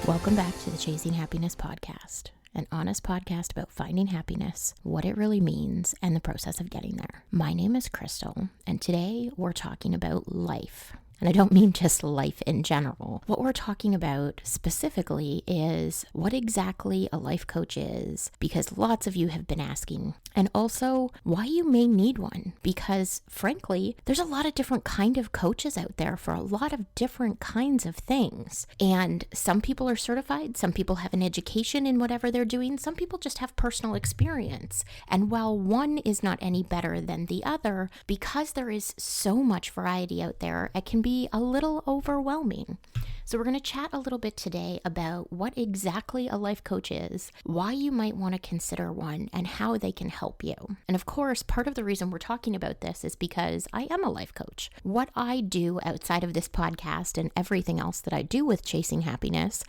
Welcome back to the Chasing Happiness podcast, an honest podcast about finding happiness, what it really means, and the process of getting there. My name is Crystal, and today we're talking about life. And I don't mean just life in general. What we're talking about specifically is what exactly a life coach is, because lots of you have been asking, and also why you may need one, because frankly, there's a lot of different kind of coaches out there for a lot of different kinds of things. And some people are certified, some people have an education in whatever they're doing, some people just have personal experience. And while one is not any better than the other, because there is so much variety out there, it can be a little overwhelming. So we're going to chat a little bit today about what exactly a life coach is, why you might want to consider one, and how they can help you. And of course, part of the reason we're talking about this is because I am a life coach. What I do outside of this podcast and everything else that I do with Chasing Happiness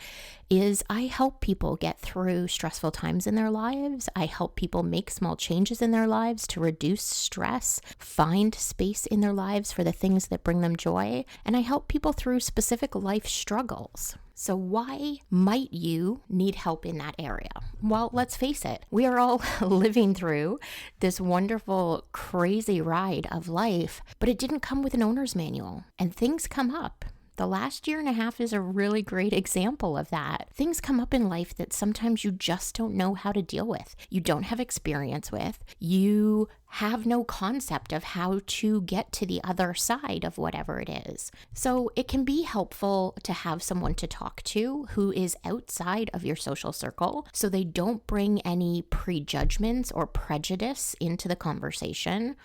is I help people get through stressful times in their lives. I help people make small changes in their lives to reduce stress, find space in their lives for the things that bring them joy, and I help people through specific life struggles. So why might you need help in that area? Well, let's face it, we are all living through this wonderful, crazy ride of life, but it didn't come with an owner's manual, and things come up. The last year and a half is a really great example of that. Things come up in life that sometimes you just don't know how to deal with. You don't have experience with. You have no concept of how to get to the other side of whatever it is. So it can be helpful to have someone to talk to who is outside of your social circle, so they don't bring any prejudgments or prejudice into the conversation.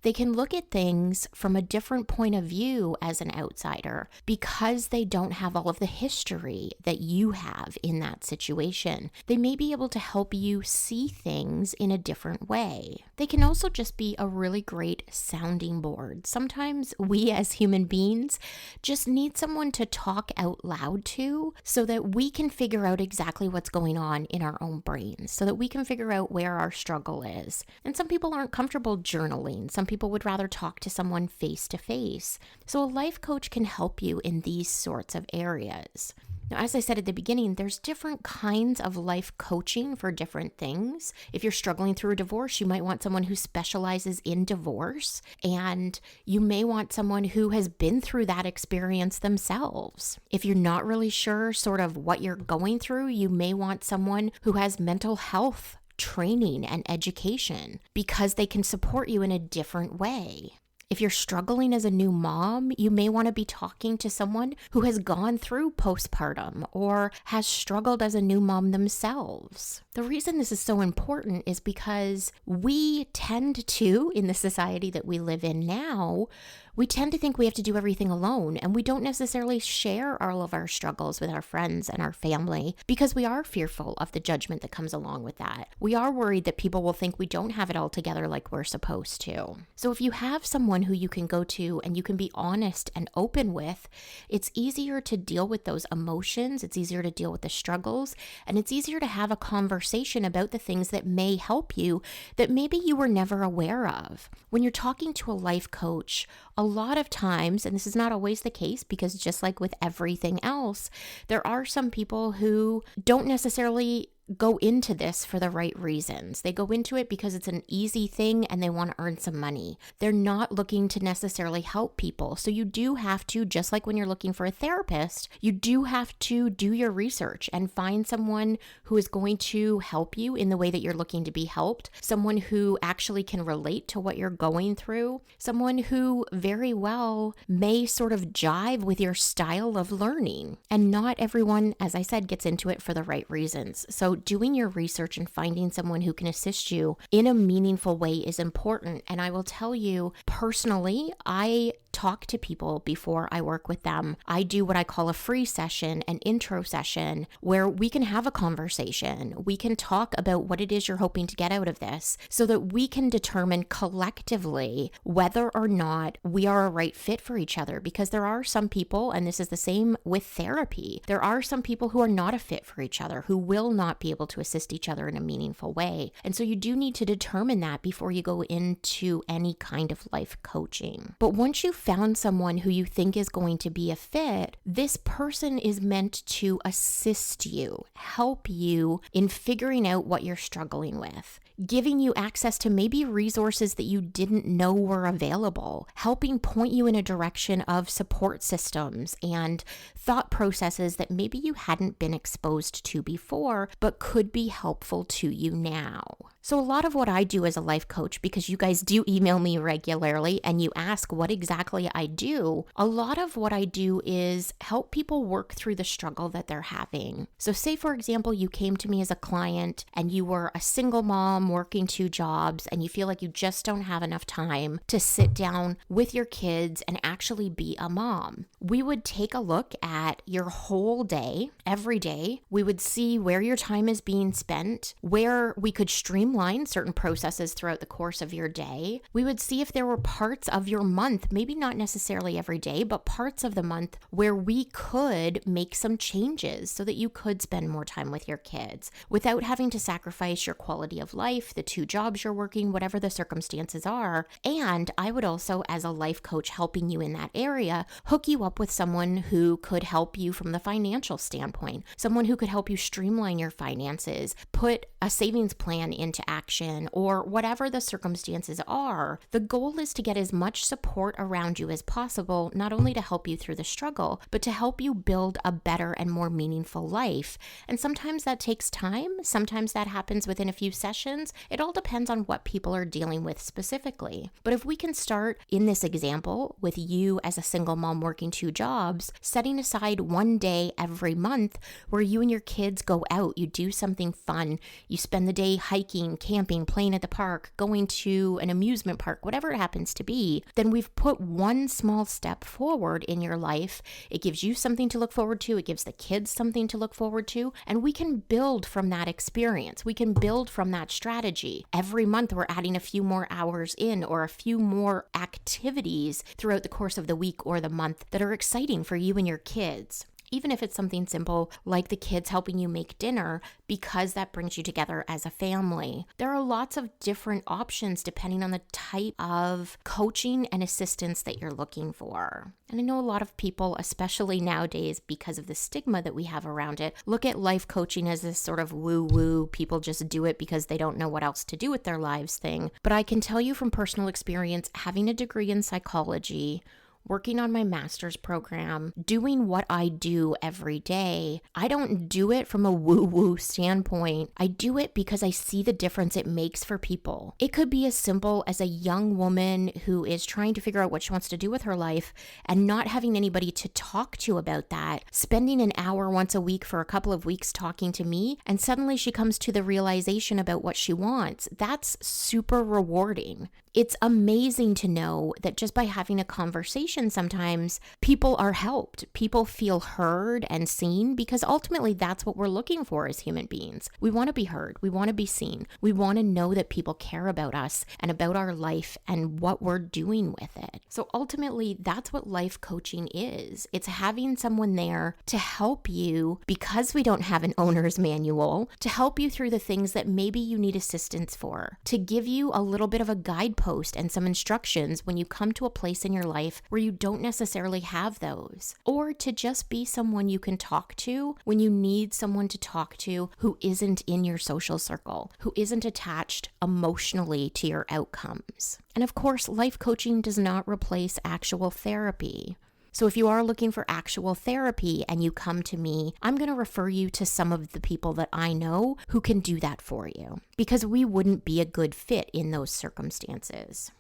They can look at things from a different point of view as an outsider because they don't have all of the history that you have in that situation. They may be able to help you see things in a different way. They can also just be a really great sounding board. Sometimes we as human beings just need someone to talk out loud to so that we can figure out exactly what's going on in our own brains, so that we can figure out where our struggle is. And some people aren't comfortable journaling. Some people would rather talk to someone face to face. So a life coach can help you in these sorts of areas. Now, as I said at the beginning, there's different kinds of life coaching for different things. If you're struggling through a divorce, you might want someone who specializes in divorce, and you may want someone who has been through that experience themselves. If you're not really sure sort of what you're going through, you may want someone who has mental health training and education because they can support you in a different way. If you're struggling as a new mom, you may want to be talking to someone who has gone through postpartum or has struggled as a new mom themselves. The reason this is so important is because we tend to, in the society that we live in now, we tend to think we have to do everything alone, and we don't necessarily share all of our struggles with our friends and our family because we are fearful of the judgment that comes along with that. We are worried that people will think we don't have it all together like we're supposed to. So if you have someone who you can go to and you can be honest and open with, it's easier to deal with those emotions, it's easier to deal with the struggles, and it's easier to have a conversation about the things that may help you that maybe you were never aware of. When you're talking to a life coach, a lot of times, and this is not always the case because just like with everything else, there are some people who don't necessarily go into this for the right reasons. They go into it because it's an easy thing and they want to earn some money. They're not looking to necessarily help people. So you do have to, just like when you're looking for a therapist, you do have to do your research and find someone who is going to help you in the way that you're looking to be helped, someone who actually can relate to what you're going through, someone who very well may sort of jive with your style of learning. And not everyone, as I said, gets into it for the right reasons. So doing your research and finding someone who can assist you in a meaningful way is important. And I will tell you personally, I talk to people before I work with them. I do what I call a free session, an intro session, where we can have a conversation. We can talk about what it is you're hoping to get out of this so that we can determine collectively whether or not we are a right fit for each other. Because there are some people, and this is the same with therapy, there are some people who are not a fit for each other, who will not be able to assist each other in a meaningful way. And so you do need to determine that before you go into any kind of life coaching. But once you found someone who you think is going to be a fit, this person is meant to assist you, help you in figuring out what you're struggling with, giving you access to maybe resources that you didn't know were available, helping point you in a direction of support systems and thought processes that maybe you hadn't been exposed to before, but could be helpful to you now. So a lot of what I do as a life coach, because you guys do email me regularly and you ask what exactly I do, a lot of what I do is help people work through the struggle that they're having. So say, for example, you came to me as a client and you were a single mom working 2 jobs and you feel like you just don't have enough time to sit down with your kids and actually be a mom. We would take a look at your whole day, every day. We would see where your time is being spent, where we could streamline certain processes throughout the course of your day. We would see if there were parts of your month, maybe not necessarily every day, but parts of the month where we could make some changes so that you could spend more time with your kids without having to sacrifice your quality of life, the 2 jobs you're working, whatever the circumstances are. And I would also, as a life coach helping you in that area, hook you up with someone who could help you from the financial standpoint, someone who could help you streamline your finances, put a savings plan into action, or whatever the circumstances are. The goal is to get as much support around you as possible, not only to help you through the struggle, but to help you build a better and more meaningful life. And sometimes that takes time. Sometimes that happens within a few sessions. It all depends on what people are dealing with specifically. But if we can start in this example with you as a single mom working 2 jobs, setting aside 1 day every month where you and your kids go out, you do something fun, you spend the day hiking, camping, playing at the park, going to an amusement park, whatever it happens to be, then we've put one small step forward in your life. It gives you something to look forward to. It gives the kids something to look forward to. And we can build from that experience. We can build from that strategy. Every month, we're adding a few more hours in or a few more activities throughout the course of the week or the month that are exciting for you and your kids. Even if it's something simple like the kids helping you make dinner, because that brings you together as a family. There are lots of different options depending on the type of coaching and assistance that you're looking for. And I know a lot of people, especially nowadays because of the stigma that we have around it, look at life coaching as this sort of woo-woo, people just do it because they don't know what else to do with their lives thing. But I can tell you from personal experience, having a degree in psychology, working on my master's program, doing what I do every day, I don't do it from a woo-woo standpoint. I do it because I see the difference it makes for people. It could be as simple as a young woman who is trying to figure out what she wants to do with her life and not having anybody to talk to about that, spending an hour once a week for a couple of weeks talking to me, and suddenly she comes to the realization about what she wants. That's super rewarding. It's amazing to know that just by having a conversation, sometimes people are helped. People feel heard and seen, because ultimately that's what we're looking for as human beings. We want to be heard. We want to be seen. We want to know that people care about us and about our life and what we're doing with it. So ultimately, that's what life coaching is. It's having someone there to help you, because we don't have an owner's manual, to help you through the things that maybe you need assistance for, to give you a little bit of a guidepost and some instructions when you come to a place in your life where you don't necessarily have those, or to just be someone you can talk to when you need someone to talk to who isn't in your social circle, who isn't attached emotionally to your outcomes. And of course, life coaching does not replace actual therapy. So if you are looking for actual therapy and you come to me, I'm going to refer you to some of the people that I know who can do that for you, because we wouldn't be a good fit in those circumstances.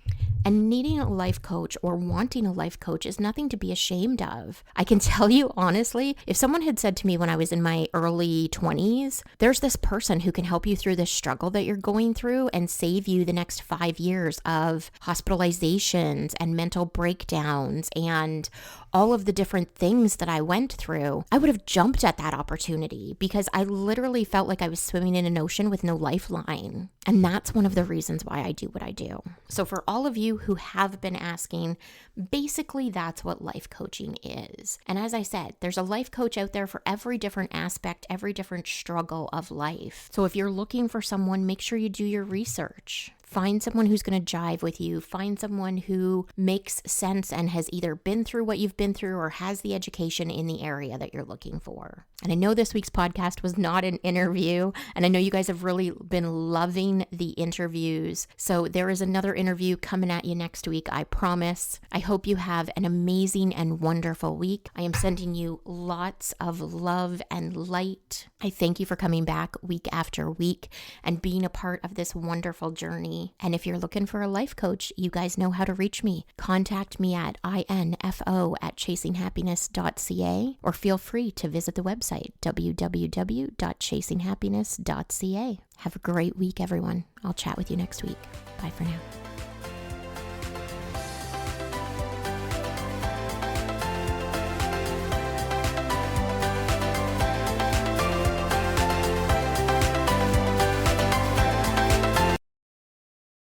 And needing a life coach or wanting a life coach is nothing to be ashamed of. I can tell you honestly, if someone had said to me when I was in my early 20s, there's this person who can help you through this struggle that you're going through and save you the next 5 years of hospitalizations and mental breakdowns and all of the different things that I went through, I would have jumped at that opportunity, because I literally felt like I was swimming in an ocean with no lifeline. And that's one of the reasons why I do what I do. So for all of you who have been asking, basically that's what life coaching is. And as I said, there's a life coach out there for every different aspect, every different struggle of life. So if you're looking for someone, make sure you do your research. Find someone who's going to jive with you. Find someone who makes sense and has either been through what you've been through or has the education in the area that you're looking for. And I know this week's podcast was not an interview, and I know you guys have really been loving the interviews. So there is another interview coming at you next week, I promise. I hope you have an amazing and wonderful week. I am sending you lots of love and light. I thank you for coming back week after week and being a part of this wonderful journey. And if you're looking for a life coach, you guys know how to reach me. Contact me at info@chasinghappiness.ca or feel free to visit the website www.chasinghappiness.ca. Have a great week, everyone. I'll chat with you next week. Bye for now.